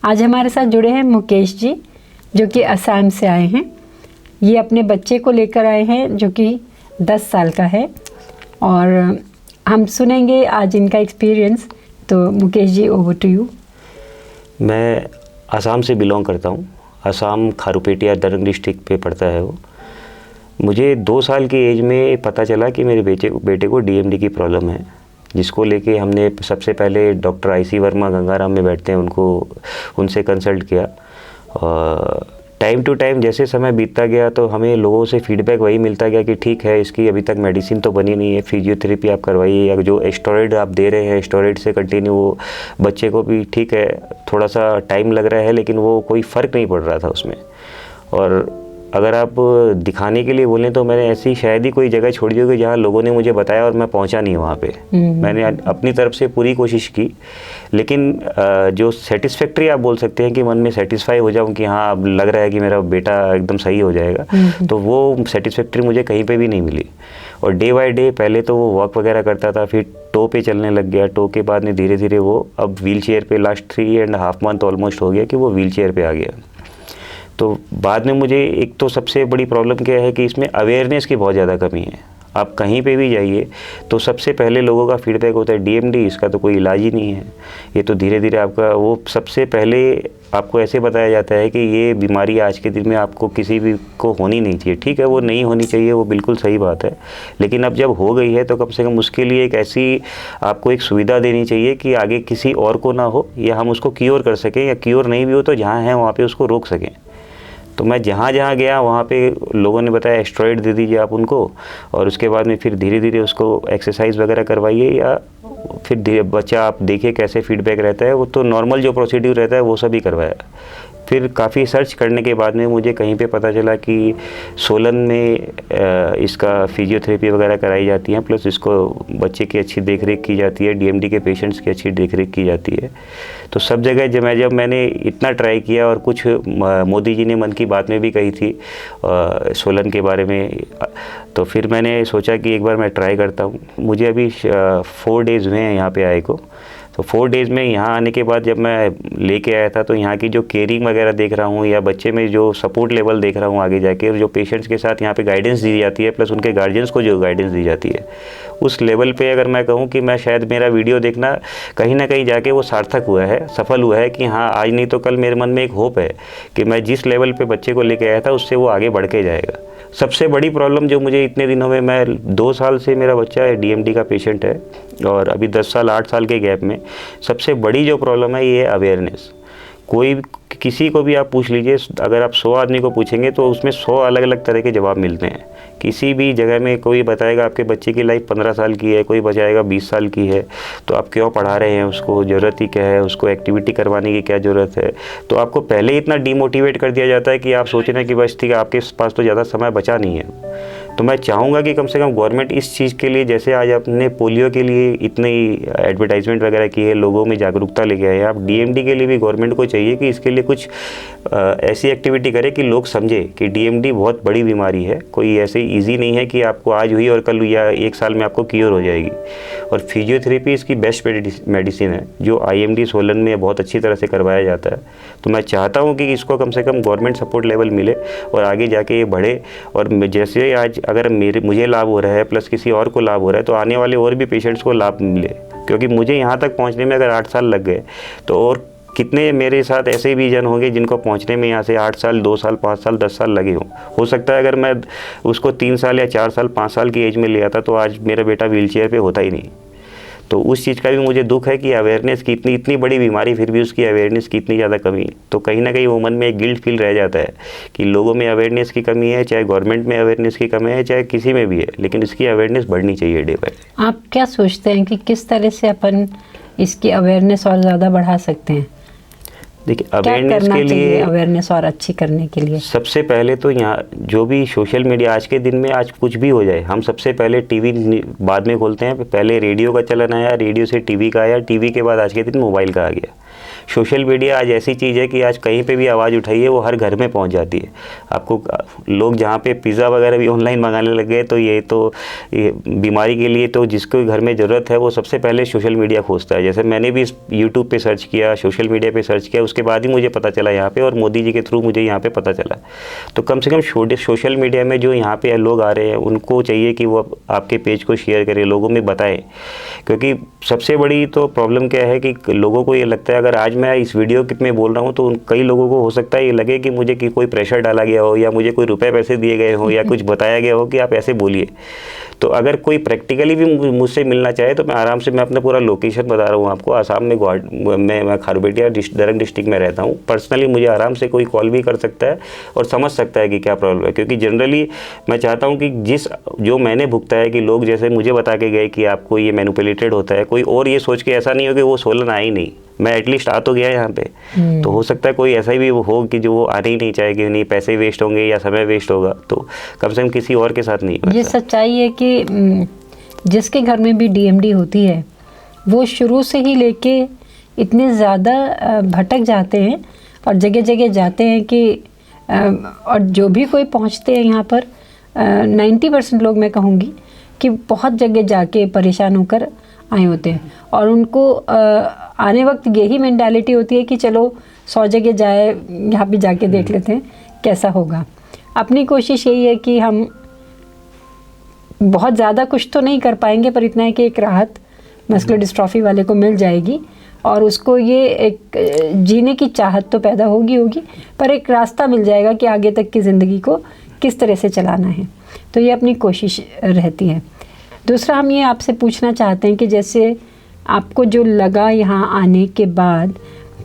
आज हमारे साथ जुड़े हैं मुकेश जी, जो कि असम से आए हैं। ये अपने बच्चे को लेकर आए हैं जो कि 10 साल का है, और हम सुनेंगे आज इनका एक्सपीरियंस। तो Mukesh ji, over to you. मैं असम से बिलोंग करता हूँ। असम खारूपेटिया दरंग डिस्ट्रिक्ट पे पड़ता है वो। मुझे 2 साल की एज में पता चला कि मेरे बेटे को डीएमडी की प्रॉब्लम है, जिसको लेके हमने सबसे पहले डॉक्टर आईसी वर्मा गंगाराम में बैठते हैं, उनसे कंसल्ट किया। और टाइम टू टाइम जैसे समय बीतता गया तो हमें लोगों से फीडबैक वही मिलता गया कि ठीक है, इसकी अभी तक मेडिसिन तो बनी नहीं है, फिजियोथेरेपी आप करवाइए, या जो स्टेरॉइड आप दे रहे हैं स्टेरॉइड से कंटिन्यू, वो बच्चे को भी ठीक है, थोड़ा सा टाइम लग रहा है लेकिन वो कोई फ़र्क नहीं पड़ रहा था उसमें। और अगर आप दिखाने के लिए बोलें तो मैंने ऐसी शायद ही कोई जगह छोड़ी होगी जहाँ लोगों ने मुझे बताया और मैं पहुँचा नहीं वहाँ पे। मैंने अपनी तरफ से पूरी कोशिश की, लेकिन जो सेटिस्फैक्ट्री आप बोल सकते हैं कि मन में सेटिस्फाई हो जाऊँ कि हाँ अब लग रहा है कि मेरा बेटा एकदम सही हो जाएगा, तो वो सेटिस्फैक्ट्री मुझे कहीं पे भी नहीं मिली। और डे बाय डे पहले तो वो वॉक वगैरह करता था, फिर टो पे चलने लग गया, टो के बाद में धीरे धीरे वो अब व्हील चेयर पर लास्ट 3.5 मंथ ऑलमोस्ट हो गया कि वो व्हील चेयर पर आ गया। तो बाद में मुझे एक तो सबसे बड़ी प्रॉब्लम क्या है कि इसमें अवेयरनेस की बहुत ज़्यादा कमी है। आप कहीं पे भी जाइए तो सबसे पहले लोगों का फीडबैक होता है डीएमडी, इसका तो कोई इलाज ही नहीं है, ये तो धीरे धीरे आपका, वो सबसे पहले आपको ऐसे बताया जाता है कि ये बीमारी आज के दिन में आपको किसी भी को होनी नहीं चाहिए। ठीक है, वो नहीं होनी चाहिए, वो बिल्कुल सही बात है, लेकिन अब जब हो गई है तो कम से कम उसके लिए एक ऐसी आपको एक सुविधा देनी चाहिए कि आगे किसी और को ना हो, या हम उसको क्योर कर सकें, या क्योर नहीं भी हो तो जहाँ है वहाँ पर उसको रोक सकें। तो मैं जहाँ जहाँ गया वहाँ पे लोगों ने बताया स्टेरॉइड दे दीजिए आप उनको, और उसके बाद में फिर धीरे धीरे उसको एक्सरसाइज वगैरह करवाइए, या फिर धीरे बच्चा आप देखिए कैसे फीडबैक रहता है। वो तो नॉर्मल जो प्रोसीड्यूर रहता है वो सभी करवाया। फिर काफ़ी सर्च करने के बाद में मुझे कहीं पे पता चला कि सोलन में इसका फिजियोथेरेपी वगैरह कराई जाती है, प्लस इसको बच्चे की अच्छी देखरेख की जाती है, डीएमडी के पेशेंट्स की अच्छी देखरेख की जाती है। तो सब जगह जब मैंने इतना ट्राई किया, और कुछ मोदी जी ने मन की बात में भी कही थी सोलन के बारे में, तो फिर मैंने सोचा कि एक बार मैं ट्राई करता हूँ। मुझे अभी 4 डेज़ हुए हैं यहाँ पे आए को। तो 4 डेज़ में यहाँ आने के बाद जब मैं लेके आया था तो यहाँ की जो केयरिंग वगैरह देख रहा हूँ, या बच्चे में जो सपोर्ट लेवल देख रहा हूँ आगे जाके, और जो पेशेंट्स के साथ यहाँ पे गाइडेंस दी जाती है, प्लस उनके गार्जियंस को जो गाइडेंस दी जाती है, उस लेवल पे अगर मैं कहूँ कि मैं शायद मेरा वीडियो देखना कहीं ना कहीं जाके वो सार्थक हुआ है, सफल हुआ है कि हाँ आज नहीं तो कल मेरे मन में एक होप है कि मैं जिस लेवल पे बच्चे को लेके आया था उससे वो आगे बढ़ के जाएगा। सबसे बड़ी प्रॉब्लम जो मुझे इतने दिनों में, मैं 2 साल से मेरा बच्चा है डीएमडी का पेशेंट है, और अभी 10 साल 8 साल के गैप में सबसे बड़ी जो प्रॉब्लम है ये है अवेयरनेस। किसी को भी आप पूछ लीजिए, अगर आप 100 आदमी को पूछेंगे तो उसमें 100 अलग अलग तरह के जवाब मिलते हैं। किसी भी जगह में कोई बताएगा आपके बच्चे की लाइफ 15 साल की है, कोई बताएगा 20 साल की है, तो आप क्यों पढ़ा रहे हैं उसको, ज़रूरत ही क्या है, उसको एक्टिविटी करवाने की क्या ज़रूरत है। तो आपको पहले इतना डीमोटिवेट कर दिया जाता है कि आप सोच रहे हैं कि बस ठीक है, आपके पास तो ज़्यादा समय बचा नहीं है। तो मैं चाहूँगा कि कम से कम गवर्नमेंट इस चीज़ के लिए, जैसे आज आपने पोलियो के लिए इतनी एडवर्टाइजमेंट वगैरह की है, लोगों में जागरूकता लेके आए, आप डीएमडी के लिए भी गवर्नमेंट को चाहिए कि इसके लिए कुछ ऐसी एक्टिविटी करे कि लोग समझे कि डीएमडी बहुत बड़ी बीमारी है, कोई ऐसे ईजी नहीं है कि आपको आज हुई और कल या 1 साल में आपको क्योर हो जाएगी। और फिजियोथेरेपी इसकी बेस्ट मेडिसिन है, जो आईएमडी सोलन में बहुत अच्छी तरह से करवाया जाता है। तो मैं चाहता हूँ कि इसको कम से कम गवर्नमेंट सपोर्ट लेवल मिले और आगे जाके ये बढ़े। और जैसे आज अगर मुझे लाभ हो रहा है, प्लस किसी और को लाभ हो रहा है, तो आने वाले और भी पेशेंट्स को लाभ मिले। क्योंकि मुझे यहाँ तक पहुँचने में अगर 8 साल लग गए तो और कितने मेरे साथ ऐसे भी जन होंगे जिनको पहुंचने में यहाँ से 8 साल, 2 साल, 5 साल, 10 साल लगे हों। हो सकता है अगर मैं उसको 3 साल या 4 साल, 5 साल की एज में ले आता तो आज मेरा बेटा व्हीलचेयर पे होता ही नहीं। तो उस चीज़ का भी मुझे दुख है कि अवेयरनेस की इतनी बड़ी बीमारी, फिर भी उसकी अवेयरनेस की इतनी ज़्यादा कमी। तो कहीं ना कहीं वो मन में एक गिल्ट फील रह जाता है कि लोगों में अवेयरनेस की कमी है, चाहे गवर्नमेंट में अवेयरनेस की कमी है, चाहे किसी में भी है, लेकिन इसकी अवेयरनेस बढ़नी चाहिए डे बाय डे। आप क्या सोचते हैं कि किस तरह से अपन इसकी अवेयरनेस और ज़्यादा बढ़ा सकते हैं? देखिए, अवेयरनेस के लिए, अवेयरनेस और अच्छी करने के लिए सबसे पहले तो यहाँ जो भी सोशल मीडिया आज के दिन में, आज कुछ भी हो जाए, हम सबसे पहले टीवी बाद में खोलते हैं। पहले रेडियो का चलन आया, रेडियो से टीवी का आया, टीवी के बाद आज के दिन मोबाइल का आ गया। सोशल मीडिया आज ऐसी चीज़ है कि आज कहीं पे भी आवाज़ उठाइए वो हर घर में पहुंच जाती है। आपको लोग जहाँ पे पिज़्ज़ा वगैरह भी ऑनलाइन मंगाने लग गए, तो ये बीमारी के लिए तो जिसको घर में ज़रूरत है वो सबसे पहले सोशल मीडिया खोजता है। जैसे मैंने भी यूट्यूब पे सर्च किया, सोशल मीडिया पे सर्च किया, उसके बाद ही मुझे पता चला यहाँ पे, और मोदी जी के थ्रू मुझे यहाँ पे पता चला। तो कम से कम सोशल मीडिया में जो यहाँ पे लोग आ रहे हैं उनको चाहिए कि वो आपके पेज को शेयर करें, लोगों में बताएं। क्योंकि सबसे बड़ी तो प्रॉब्लम क्या है कि लोगों को ये लगता है अगर आज मैं इस वीडियो में बोल रहा हूँ तो कई लोगों को हो सकता है ये लगे कि मुझे कि कोई प्रेशर डाला गया हो, या मुझे कोई रुपए पैसे दिए गए हो, या कुछ बताया गया हो कि आप ऐसे बोलिए। तो अगर कोई प्रैक्टिकली भी मुझसे मिलना चाहे तो मैं आराम से, मैं अपना पूरा लोकेशन बता रहा हूँ आपको, आसाम में मैं खारूपेटिया दरंग डिस्ट्रिक्ट में रहता हूँ। पर्सनली मुझे आराम से कोई कॉल भी कर सकता है और समझ सकता है कि क्या प्रॉब्लम है। क्योंकि जनरली मैं चाहता हूँ कि जो मैंने भुगता है कि लोग जैसे मुझे बता के गए कि आपको ये मैनिपुलेटेड होता है, कोई और ये सोच के ऐसा नहीं हो कि वो सोलन आए ही नहीं, मैं एटलीस्ट आ तो गया यहाँ पे। तो हो सकता है कोई ऐसा भी हो कि जो वो आने ही नहीं चाहे, कि नहीं पैसे वेस्ट होंगे या समय वेस्ट होगा, तो कम से कम किसी और के साथ नहीं। ये सच्चाई है कि जिसके घर में भी डीएमडी होती है वो शुरू से ही लेके इतने ज़्यादा भटक जाते हैं और जगह जगह जाते हैं कि और जो भी कोई पहुँचते हैं यहाँ पर 90% लोग मैं कहूँगी कि बहुत जगह जाके परेशान होकर आए होते हैं। और उनको आने वक्त यही मेंटालिटी होती है कि चलो 100 जगह जाए, यहाँ भी जाके देख लेते हैं कैसा होगा। अपनी कोशिश यही है कि हम बहुत ज़्यादा कुछ तो नहीं कर पाएंगे, पर इतना है कि एक राहत मस्कुलर डिस्ट्रॉफी वाले को मिल जाएगी और उसको ये एक जीने की चाहत तो पैदा होगी, पर एक रास्ता मिल जाएगा कि आगे तक की ज़िंदगी को किस तरह से चलाना है। तो ये अपनी कोशिश रहती है। दूसरा हम ये आपसे पूछना चाहते हैं कि जैसे आपको जो लगा यहाँ आने के बाद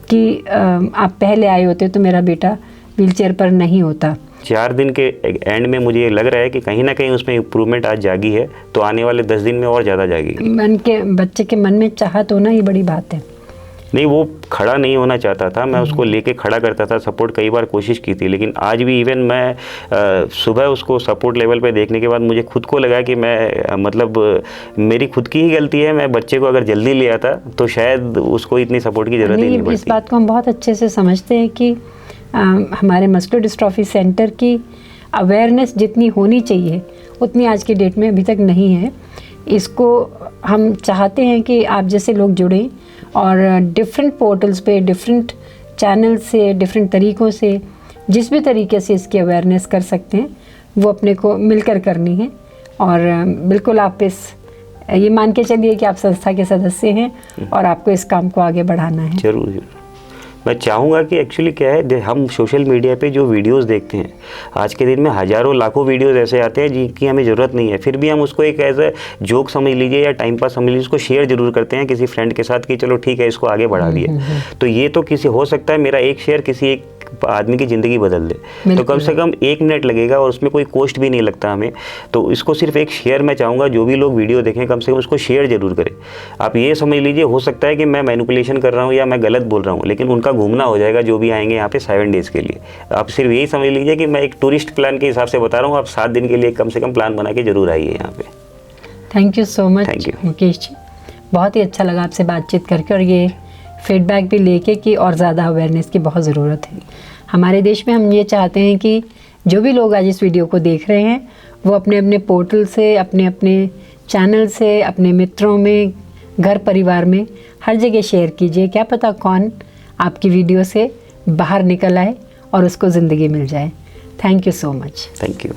कि आप पहले आए होते तो मेरा बेटा व्हीलचेयर पर नहीं होता, 4 दिन के एंड में मुझे लग रहा है कि कहीं ना कहीं उसमें इम्प्रूवमेंट आज जागी है, तो आने वाले 10 दिन में और ज़्यादा जागेगी। बच्चे के मन में चाहत होना ही बड़ी बात है। नहीं, वो खड़ा नहीं होना चाहता था, मैं उसको लेके खड़ा करता था, सपोर्ट कई बार कोशिश की थी, लेकिन आज भी इवन मैं सुबह उसको सपोर्ट लेवल पे देखने के बाद मुझे खुद को लगा कि मैं मतलब मेरी खुद की ही गलती है। मैं बच्चे को अगर जल्दी ले आता तो शायद उसको इतनी सपोर्ट की ज़रूरत ही नहीं पड़ती। इस बात को हम बहुत अच्छे से समझते हैं कि हमारे मस्कुलर डिस्ट्रॉफी सेंटर की अवेयरनेस जितनी होनी चाहिए उतनी आज की डेट में अभी तक नहीं है। इसको हम चाहते हैं कि आप जैसे लोग जुड़ें और डिफरेंट पोर्टल्स पे, डिफरेंट चैनल से, डिफरेंट तरीक़ों से, जिस भी तरीके से इसकी अवेयरनेस कर सकते हैं वो अपने को मिलकर करनी है। और बिल्कुल आप ये मान के चलिए कि आप संस्था के सदस्य हैं और आपको इस काम को आगे बढ़ाना है। जरूर। मैं चाहूँगा कि एक्चुअली क्या है, हम सोशल मीडिया पे जो वीडियोस देखते हैं, आज के दिन में हज़ारों लाखों वीडियोस ऐसे आते हैं जिनकी हमें ज़रूरत नहीं है, फिर भी हम उसको एक एज ए जोक समझ लीजिए या टाइम पास समझ लीजिए, उसको शेयर जरूर करते हैं किसी फ्रेंड के साथ कि चलो ठीक है इसको आगे बढ़ा दिया। तो ये तो किसी हो सकता है मेरा एक शेयर किसी एक आदमी की ज़िंदगी बदल दे, तो कम से कम 1 मिनट लगेगा और उसमें कोई कॉस्ट भी नहीं लगता हमें। तो इसको सिर्फ एक शेयर मैं चाहूँगा, जो भी लोग वीडियो देखें कम से कम उसको शेयर जरूर करें। आप ये समझ लीजिए, हो सकता है कि मैं मैनिपुलेशन कर रहा हूँ या मैं गलत बोल रहा हूँ, लेकिन उनका घूमना हो जाएगा जो भी आएंगे यहाँ पे 7 डेज़ के लिए। आप सिर्फ यही समझ लीजिए कि मैं एक टूरिस्ट प्लान के हिसाब से बता रहा हूँ, आप 7 दिन के लिए कम से कम प्लान बना के जरूर आइए यहाँ पे। Thank you so much Mukesh ji, बहुत ही अच्छा लगा आपसे बातचीत करके और ये फीडबैक भी लेके कि और ज़्यादा अवेयरनेस की बहुत ज़रूरत है हमारे देश में। हम ये चाहते हैं कि जो भी लोग आज इस वीडियो को देख रहे हैं वो अपने अपने पोर्टल से, अपने अपने चैनल से, अपने मित्रों में, घर परिवार में हर जगह शेयर कीजिए। क्या पता कौन आपकी वीडियो से बाहर निकल आए और उसको ज़िंदगी मिल जाए। Thank you so much. Thank you.